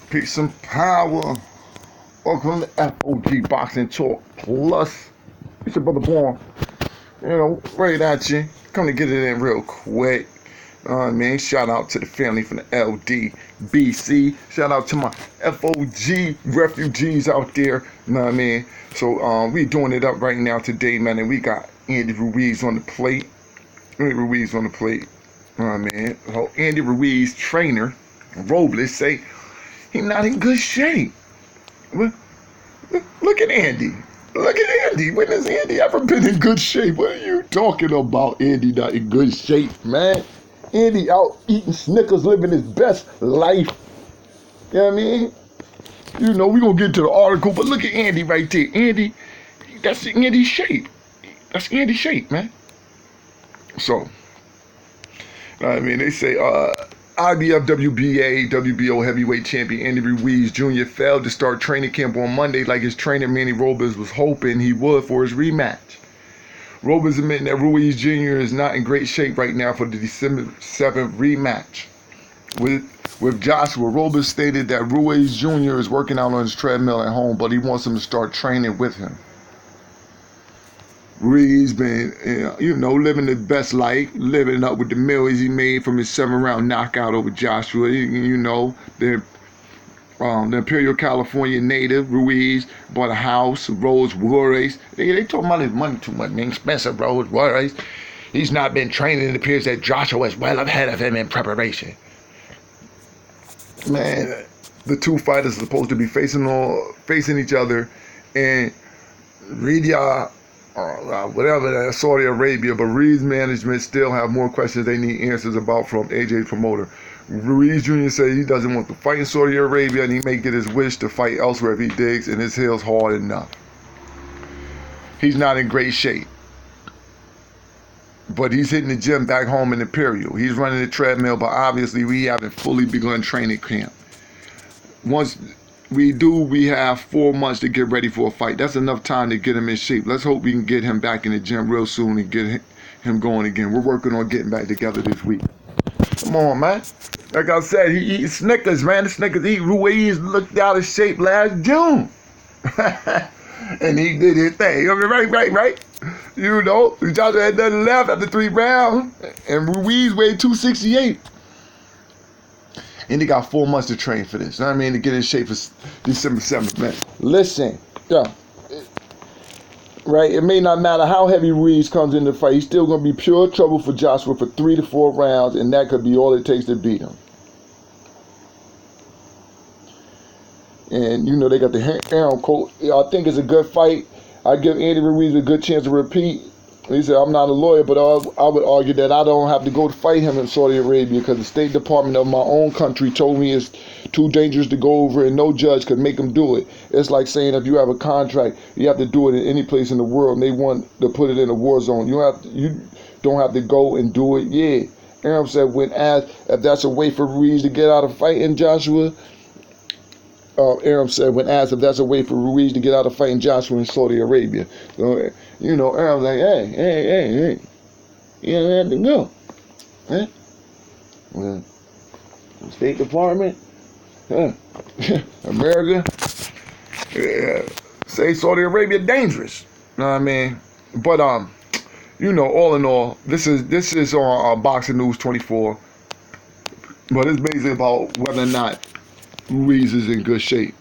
Peace and power. Welcome to F.O.G Boxing Talk Plus. It's your brother Born. Right at you. Come to get it in real quick. Shout out to the family from the LDBC. Shout out to my F.O.G refugees out there. So we doing it up right now today, man. And we got Andy Ruiz on the plate. So Andy Ruiz trainer, Robles, say he's not in good shape. Look at Andy. When has Andy ever been in good shape? What are you talking about? Andy not in good shape, man. Andy out eating Snickers, living his best life. You know what I mean? We're going to get to the article, but look at Andy right there. Andy, that's Andy's shape. That's Andy's shape, man. So, they say, IBF WBO heavyweight champion Andy Ruiz Jr. failed to start training camp on Monday like his trainer Manny Robles was hoping he would for his rematch. Robles admitting that Ruiz Jr. is not in great shape right now for the December 7th rematch. With Joshua, Robles stated that Ruiz Jr. is working out on his treadmill at home, but he wants him to start training with him. Ruiz been, living his best life, living up with the millions he made from his 7-round knockout over Joshua. The Imperial California native, Ruiz, bought a house, Rolls Royce. They talking about his money too much, man. Expensive Rolls Royce. He's not been training. It appears that Joshua is well ahead of him in preparation. Man, the two fighters are supposed to be facing each other in Riyadh, whatever, Saudi Arabia, but Ruiz management still have more questions they need answers about from AJ's promoter. Ruiz Jr. said he doesn't want to fight in Saudi Arabia and he may get his wish to fight elsewhere if he digs and his heel's hard enough. He's not in great shape, but he's hitting the gym back home in Imperial. He's running the treadmill, but obviously we haven't fully begun training camp. Once we have 4 months to get ready for a fight. That's enough time to get him in shape. Let's hope we can get him back in the gym real soon and get him going again. We're working on getting back together this week. Come on, man. Like I said, he eats Snickers, man. The Snickers Ruiz looked out of shape last June. And he did his thing. Right. Joshua had nothing left after 3 rounds. And Ruiz weighed 268. And he got 4 months to train for this. To get in shape for December 7th, man. Listen, right? It may not matter how heavy Ruiz comes in the fight. He's still going to be pure trouble for Joshua for 3 to 4 rounds, and that could be all it takes to beat him. And, they got the Aaron Colt. I think it's a good fight. I give Andy Ruiz a good chance to repeat. He said, I'm not a lawyer, but I would argue that I don't have to go to fight him in Saudi Arabia because the State Department of my own country told me it's too dangerous to go over and no judge could make him do it. It's like saying if you have a contract, you have to do it in any place in the world and they want to put it in a war zone. You don't have to go and do it. Yeah. Aaron said when asked if that's a way for Ruiz to get out of fighting Joshua, Aaron said when asked if that's a way for Ruiz to get out of fighting Joshua in Saudi Arabia. So, Aaron's like, hey, you don't have to go. Huh? Well, the State Department, America, say Saudi Arabia dangerous. You know what I mean? But, all in all, this is on Boxing News 24. But it's basically about whether or not Ruiz is in good shape.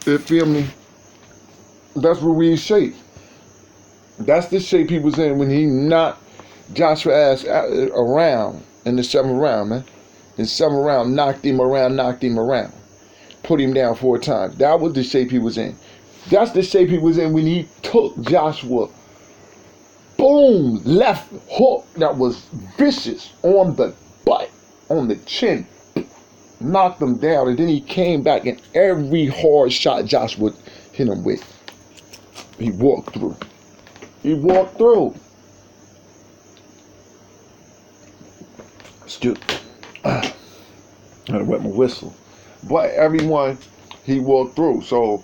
You feel me? That's Ruiz's shape. That's the shape he was in when he knocked Joshua ass around in the 7th round, man. In the 7th round, knocked him around. Put him down 4 times. That was the shape he was in. That's the shape he was in when he took Joshua. Boom! Left hook that was vicious on the butt, on the chin. Knocked him down, and then he came back, and every hard shot Joshua hit him with, he walked through. Excuse me. I had to wet my whistle. But everyone he walked through. So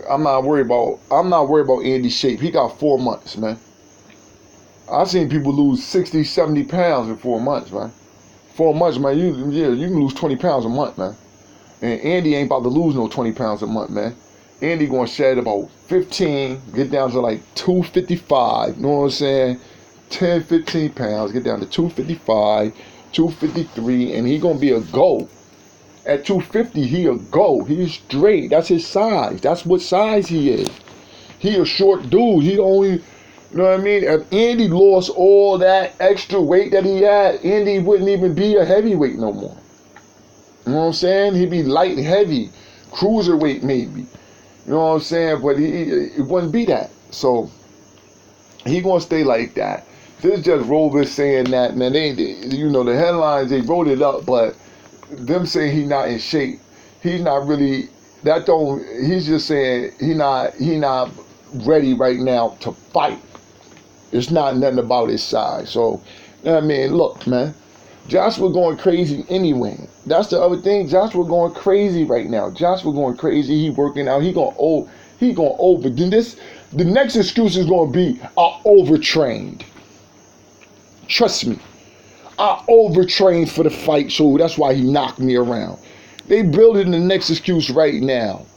I'm not worried about Andy's shape. He got 4 months, man. I've seen people lose 60, 70 pounds in 4 months, man. 4 months, man, you can lose 20 pounds a month, man. And Andy ain't about to lose no 20 pounds a month, man. Andy gonna shed about 15, get down to like 255, you know what I'm saying? 10, 15 pounds, get down to 255, 253, and he gonna be a go. At 250, he a go. He's straight. That's his size. That's what size he is. He a short dude. He only, you know what I mean? If Andy lost all that extra weight that he had, Andy wouldn't even be a heavyweight no more. You know what I'm saying? He'd be light heavy, cruiserweight maybe. You know what I'm saying? But it wouldn't be that. So he gonna stay like that. This is just Rovis saying that, man. You know, the headlines, they wrote it up, but them saying he not in shape, he's not really. That don't. He's just saying he not ready right now to fight. It's not nothing about his size. So, I mean, look, man. Joshua going crazy anyway. That's the other thing. Joshua going crazy right now. Joshua going crazy. He working out. He going over. Then the next excuse is going to be I overtrained. Trust me. I overtrained for the fight, so that's why he knocked me around. They building the next excuse right now.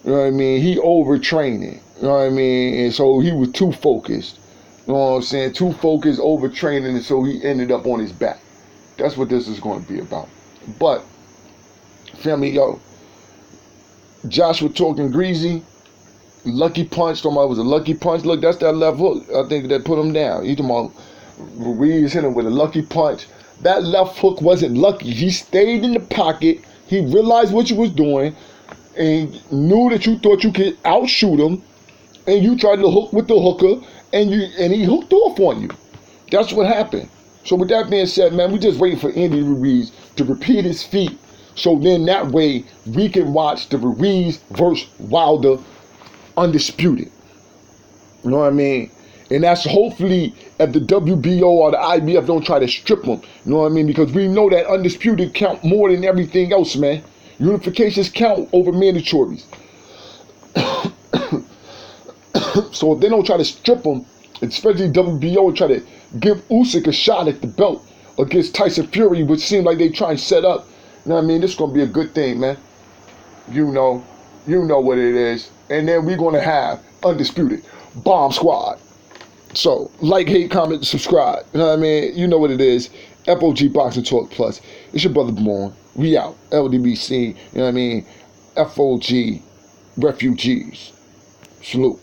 You know what I mean? He overtraining. You know what I mean? And so he was too focused. You know what I'm saying? Too focused, overtraining, and so he ended up on his back. That's what this is going to be about. But, family, yo, Joshua talking greasy, lucky punch. Talking about it was a lucky punch. Look, that's that left hook. I think that put him down. He talking about Ruiz hit him with a lucky punch. That left hook wasn't lucky. He stayed in the pocket. He realized what you was doing and knew that you thought you could outshoot him, and you tried to hook with the hooker, and he hooked off on you. That's what happened. So with that being said, man, we just waiting for Andy Ruiz to repeat his feat. So then that way we can watch the Ruiz versus Wilder undisputed. You know what I mean? And that's hopefully if the WBO or the IBF don't try to strip him. You know what I mean? Because we know that undisputed count more than everything else, man. Unifications count over mandatories. So if they don't try to strip him, especially WBO try to give Usyk a shot at the belt against Tyson Fury, which seemed like they try and set up. You know what I mean? This is gonna be a good thing, man. You know what it is. And then we're gonna have undisputed Bomb Squad. So like, hate, comment, subscribe. You know what I mean? You know what it is. F.O.G. Boxing Talk Plus. It's your brother Born. We out. LDBC. You know what I mean? F.O.G. Refugees. Salute.